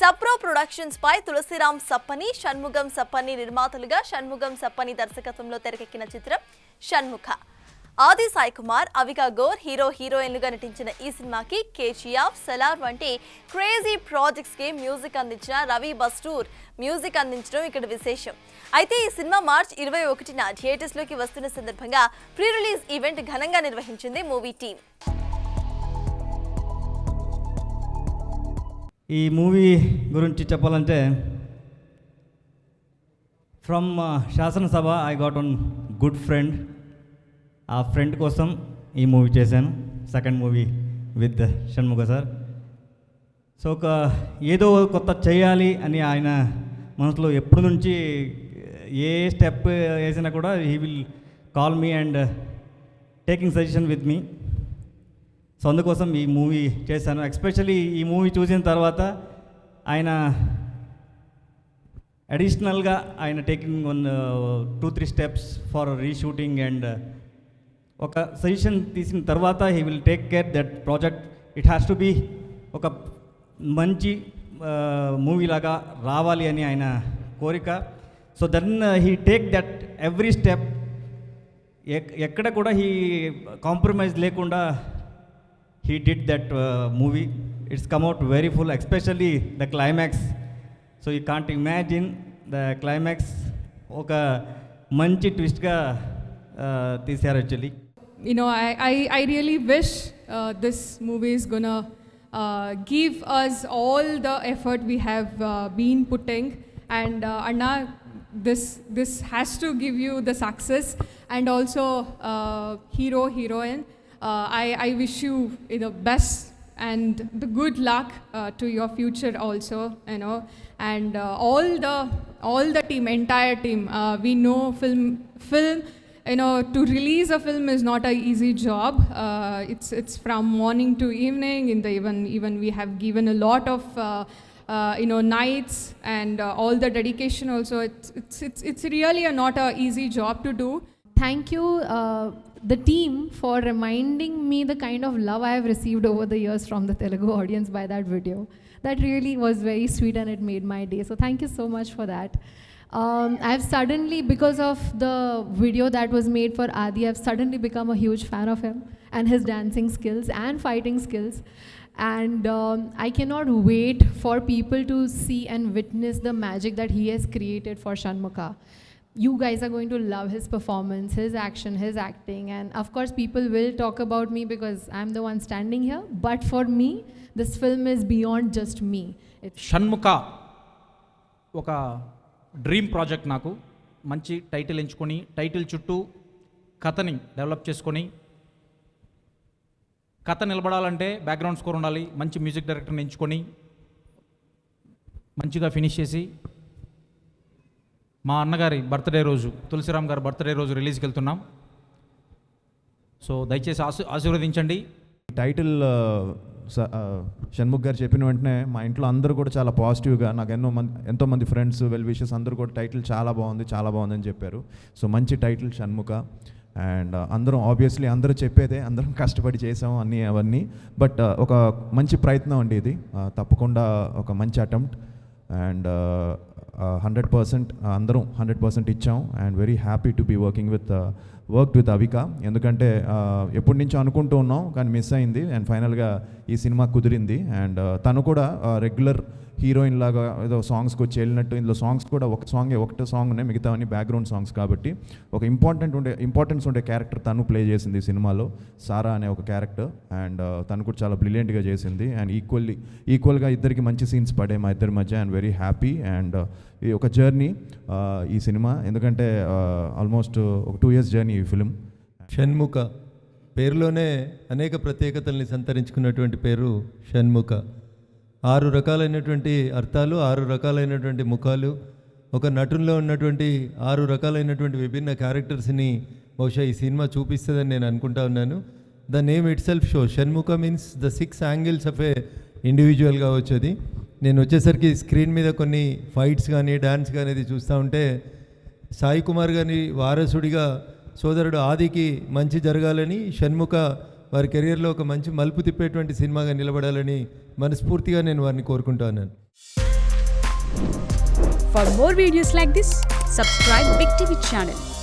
Sapru productions పై తులసిరామ్ సప్పని, షణ్ముగం సప్పని నిర్మాతలుగా షణ్ముగం సప్పని దర్శకత్వంలో తెరకెక్కిన చిత్రం షణ్ముఖ. ఆది సాయి కుమార్, అవికా గోర్ హీరోయిన్లుగా నటించిన ఈ సినిమాకి కేజీఎఫ్, సలార్ వంటి క్రేజీ ప్రాజెక్ట్స్ కి మ్యూజిక్ అందించిన రవి బస్టూర్ మ్యూజిక్ అందించడం ఇక్కడ విశేషం. అయితే ఈ సినిమా మార్చి 21న థియేటర్స్ లోకి వస్తున్న సందర్భంగా ప్రీ రిలీజ్ ఈవెంట్ ఘనంగా నిర్వహించింది మూవీ టీమ్. ఈ మూవీ గురించి చెప్పాలంటే ఫ్రమ్ శాసనసభ I got one good friend. ఆ ఫ్రెండ్ కోసం ఈ మూవీ చేశాను, second movie with Shanmukha sir. So ఒక ఏదో కొత్త చేయాలి అని ఆయన మనసులో ఎప్పటి నుంచి ఏ స్టెప్ వేసినా కూడా he will call me and taking suggestion with me. So అందుకోసం ఈ మూవీ చేశాను. ఎస్పెషల్లీ ఈ మూవీ చూసిన తర్వాత ఆయన అడిషనల్గా ఆయన taking 2-3 steps for reshooting and ఒక సజెషన్ తీసిన తర్వాత he will take care that project it has to be ఒక మంచి మూవీ లాగా రావాలి అని ఆయన కోరిక. So then he take that every step, ఎక్కడ కూడా హీ కాంప్రమైజ్ లేకుండా he did that movie. It's come out very full, especially the climax. So you can't imagine the climax. Oka manchi twist ga teesaru actually. You know, I really wish this movie is gonna give us all the effort we have been putting, and Anna, this has to give you the success, and also heroine. I wish you the best and the good luck to your future also, you know, and all the team, entire team. We know film, you know, to release a film is not a easy job. It's from morning to evening. In the even we have given a lot of you know, nights and all the dedication also. It's really not a easy job to do. Thank you, the team, for reminding me the kind of love I have received over the years from the Telugu audience by that video. That really was very sweet and it made my day. So thank you so much for that. I have suddenly, because of the video that was made for Adi, I have suddenly become a huge fan of him and his dancing skills and fighting skills. And I cannot wait for people to see and witness the magic that he has created for Shanmukha. You guys are going to love his performance, his action, his acting, and of course people will talk about me because I'm the one standing here, but for me this film is beyond just me. Shanmukha ఒక dream project. నాకు మంచి title ఎంచుకొని title చుట్టూ కథని develop చేసుకొని, కథ నిలబడాలంటే background score ఉండాలి, మంచి మ్యూజిక్ డైరెక్టర్ని ఎంచుకొని మంచిగా ఫినిష్ చేసి మా అన్నగారి బర్త్డే రోజు, తులసిరామ్ గారి బర్త్డే రోజు రిలీజ్కి వెళ్తున్నాం. సో దయచేసి ఆశీర్వదించండి. టైటిల్ షణ్ముఖ్ గారు చెప్పిన వెంటనే మా ఇంట్లో అందరూ కూడా చాలా పాజిటివ్గా, నాకు ఎంతోమంది ఫ్రెండ్స్, వెల్ విషెస్ అందరూ కూడా టైటిల్ చాలా బాగుంది అని చెప్పారు. సో మంచి టైటిల్ షణ్ముఖ. అండ్ అందరం ఆబ్వియస్లీ అందరూ చెప్పేదే, అందరం కష్టపడి చేసాం అవన్నీ. బట్ ఒక మంచి ప్రయత్నం అండి ఇది, తప్పకుండా ఒక మంచి అటెంప్ట్. అండ్ 100% అందరం 100% ఇచ్చాం. And very happy to be worked with Avika. ఎందుకంటే ఎప్పటి నుంచో అనుకుంటూ ఉన్నాం కానీ మిస్ అయింది, అండ్ ఫైనల్గా ఈ సినిమా కుదిరింది. అండ్ తను కూడా రెగ్యులర్ హీరోయిన్ లాగా ఏదో సాంగ్స్కి వచ్చి వెళ్ళినట్టు, ఇందులో సాంగ్స్ కూడా ఒకటే సాంగ్ ఉన్నాయి, మిగతావన్నీ బ్యాక్గ్రౌండ్ సాంగ్స్. కాబట్టి ఒక ఇంపార్టెన్స్ ఉండే క్యారెక్టర్ తను ప్లే చేసింది ఈ సినిమాలో, సారా అనే ఒక క్యారెక్టర్. అండ్ తను కూడా చాలా బ్రిలియంట్గా చేసింది. అండ్ ఈక్వల్గా ఇద్దరికి మంచి సీన్స్ పడే మా ఇద్దరి మధ్య. And very happy. అండ్ ఈ ఒక జర్నీ ఈ సినిమా, ఎందుకంటే ఆల్మోస్ట్ ఒక 2 years జర్నీ ఈ ఫిలిం. షణ్ముఖ పేరులోనే అనేక ప్రత్యేకతల్ని సంతరించుకున్నటువంటి పేరు షణ్ముఖ. 6 రకాలైనటువంటి అర్థాలు, 6 రకాలైనటువంటి ముఖాలు, ఒక నటుల్లో ఉన్నటువంటి 6 రకాలైనటువంటి విభిన్న క్యారెక్టర్స్ని బహుశా ఈ సినిమా చూపిస్తుందని నేను అనుకుంటా ఉన్నాను. The name itself show. Shanmukha means the 6 angles of a ఇండివిజువల్గా వచ్చేది. నేను వచ్చేసరికి స్క్రీన్ మీద కొన్ని ఫైట్స్ కానీ డ్యాన్స్ కానీ అది చూస్తూ ఉంటే సాయి కుమార్ గారి వారసుడిగా సోదరుడు ఆదికి మంచి జరగాలని, షణ్ముఖ వారి కెరియర్లో ఒక మంచి మలుపు తిప్పేటువంటి సినిమాగా నిలబడాలని మనస్ఫూర్తిగా నేను వారిని కోరుకుంటున్నాను. For more videos like this, subscribe Big TV channel.